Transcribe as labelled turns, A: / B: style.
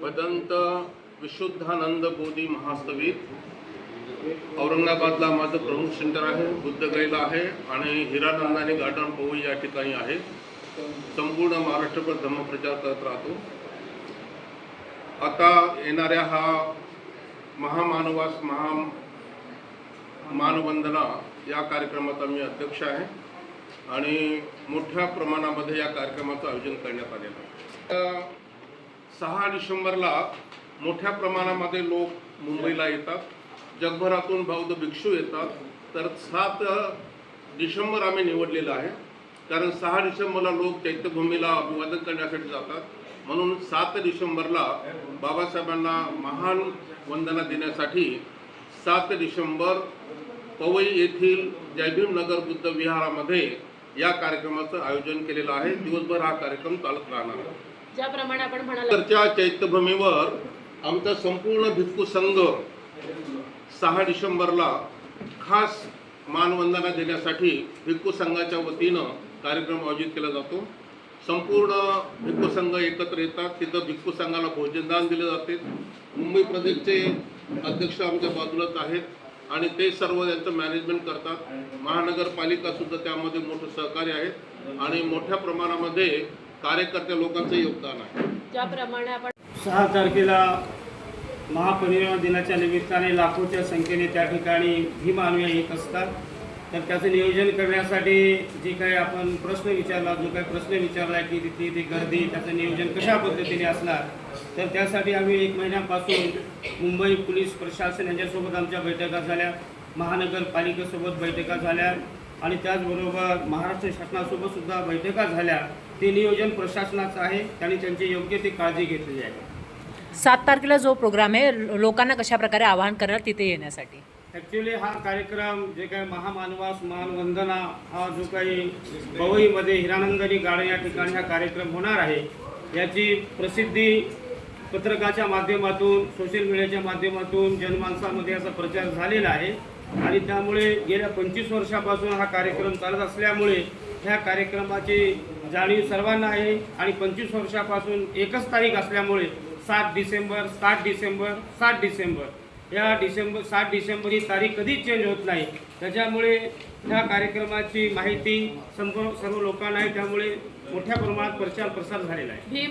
A: भदंत विशुद्धानंद बोधी महास्तवीर औरंगाबादला माझं प्रमुख सेंटर आहे, बुद्धगयला आहे आणि हिरानंदानी गार्डन पवई या ठिकाणी आहे। संपूर्ण महाराष्ट्रभर धम्मप्रचार करत राहतो। आता येणाऱ्या हा महामानवास मानवंदना या कार्यक्रमाचा मी अध्यक्ष आहे आणि मोठ्या प्रमाणामध्ये या कार्यक्रमाचं आयोजन करण्यात आलेलं आहे। 6 डिसेंबरला मोठ्या प्रमाणामध्ये लोक मुंबईला येतात, जगभरातून बौद्ध भिक्षू येतात। तर 7 डिसेंबर आम्ही निवडलेलं आहे, कारण 6 डिसेंबरला लोक चैत्यभूमीला अभिवादन करण्यासाठी जातात। म्हणून 7 डिसेंबरला बाबासाहेबांना महान वंदना देण्यासाठी 7 डिसेंबर पवई येथील जयभीम नगर बुद्ध विहारामध्ये या कार्यक्रमाचं आयोजन केलेलं आहे। दिवसभर हा कार्यक्रम चालत राहणार आहे।
B: ज्याप्रमाणे आपण म्हणाल,
A: तरच्या चैत्यभूमीवर आमचा संपूर्ण भिक्खू संघ 6 डिसेंबरला खास मानवंदना देण्यासाठी भिक्खू संघाच्या वतीनं कार्यक्रम आयोजित केला जातो। संपूर्ण भिक्खू संघ एकत्र येतात, तिथं भिक्खू संघाला भोजनदान दिले जाते। मुंबई प्रदेशचे अध्यक्ष आमच्या बाजूलाच आहेत आणि ते सर्व त्यांचं मॅनेजमेंट करतात। महानगरपालिका सुद्धा त्यामध्ये मोठं सहकार्य आहे आणि मोठ्या प्रमाणामध्ये कार्यकर्त्या लोकांचं योगदान आहे।
B: ज्याप्रमाणे आपण
C: 6 तारखेला महापरिनिर्वाण दिनाच्या निमित्ताने लाखोच्या संख्येने त्या ठिकाणी भीम अनुयायी येत असतात। तर त्याचं नियोजन करण्यासाठी जे काही आपण प्रश्न विचारला, जो काही प्रश्न विचारला की तिथे गर्दी, त्याचं नियोजन कशा पद्धतीने असणार, तर त्यासाठी आम्ही 1 महिन्यापासून मुंबई पोलीस प्रशासन यांच्यासोबत आमच्या बैठका झाल्या, महानगरपालिकेसोबत बैठका झाल्या आणि त्याचबरोबर महाराष्ट्र शासनासोबत सुद्धा बैठका झाल्या। ते नियोजन प्रशासनाचं आहे, त्यांनी त्यांची योग्य ती काळजी घेतलेली आहे।
B: 7 तारखेला जो प्रोग्राम आहे, लोकांना कशा प्रकारे आवाहन करणार तिथे येण्यासाठी?
C: ॲक्च्युली हा कार्यक्रम जे काही महामानवास मानवंदना हा जो काही पवईमध्ये हिरानंदानी गार्डन या ठिकाणी हा कार्यक्रम होणार आहे, याची प्रसिद्धी पत्रकाच्या माध्यमातून, सोशल मीडियाच्या माध्यमातून जनमानसामध्ये याचा प्रचार झालेला आहे आणि त्यामुळे गेल्या 25 वर्षापासून हा कार्यक्रम चालत असल्यामुळे ह्या कार्यक्रमाची जाणीव सर्वांना आहे आणि 25 वर्षापासून एकच तारीख असल्यामुळे 7 डिसेंबर 7 डिसेंबर 7 डिसेंबर या 7 डिसेंबर ही तारीख कधीच चेंज होत नाही। त्याच्यामुळे ह्या कार्यक्रमाची माहिती सर्व लोकांना आहे, त्यामुळे मोठ्या प्रमाणात प्रचार प्रसार झालेला आहे।